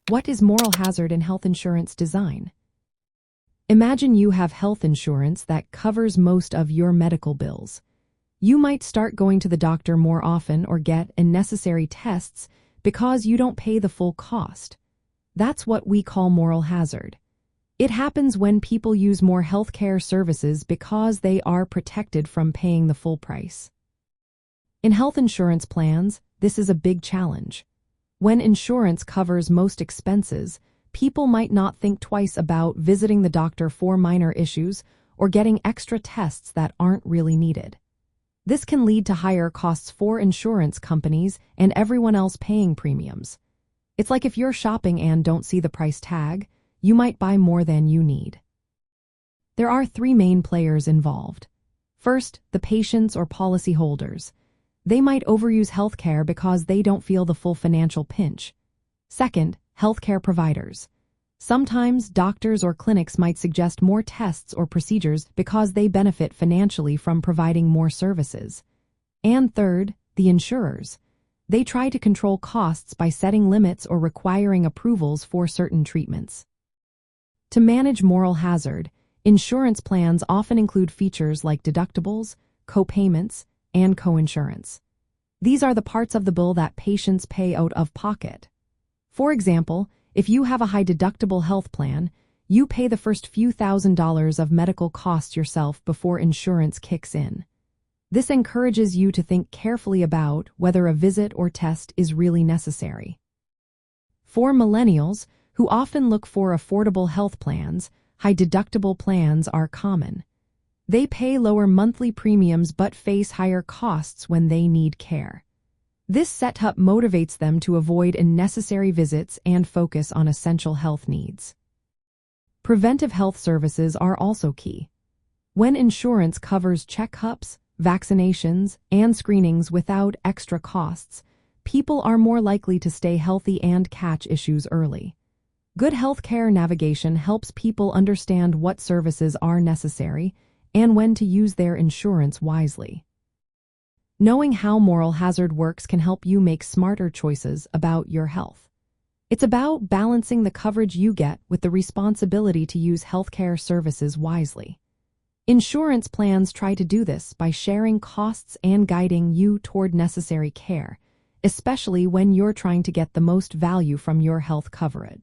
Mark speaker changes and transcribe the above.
Speaker 1: What is moral hazard in health insurance design? Imagine you have health insurance that covers most of your medical bills. You might start going to the doctor more often or get unnecessary tests because you don't pay the full cost. That's what we call moral hazard. It happens when people use more healthcare services because they are protected from paying the full price. In health insurance plans, this is a big challenge. When insurance covers most expenses, people might not think twice about visiting the doctor for minor issues or getting extra tests that aren't really needed. This can lead to higher costs for insurance companies and everyone else paying premiums. It's like if you're shopping and don't see the price tag, you might buy more than you need. There are three main players involved. First, the patients or policyholders. They might overuse healthcare because they don't feel the full financial pinch. Second, healthcare providers. Sometimes doctors or clinics might suggest more tests or procedures because they benefit financially from providing more services. And third, the insurers. They try to control costs by setting limits or requiring approvals for certain treatments. To manage moral hazard, insurance plans often include features like deductibles, copayments, and coinsurance. These are the parts of the bill that patients pay out of pocket. For example, if you have a high-deductible health plan, you pay the first few $1,000s of medical costs yourself before insurance kicks in. This encourages you to think carefully about whether a visit or test is really necessary. For millennials, who often look for affordable health plans, high-deductible plans are common. They pay lower monthly premiums but face higher costs when they need care. This setup motivates them to avoid unnecessary visits and focus on essential health needs. Preventive health services are also key. When insurance covers checkups, vaccinations, and screenings without extra costs, people are more likely to stay healthy and catch issues early. Good healthcare navigation helps people understand what services are necessary and when to use their insurance wisely. Knowing how moral hazard works can help you make smarter choices about your health. It's about balancing the coverage you get with the responsibility to use healthcare services wisely. Insurance plans try to do this by sharing costs and guiding you toward necessary care, especially when you're trying to get the most value from your health coverage.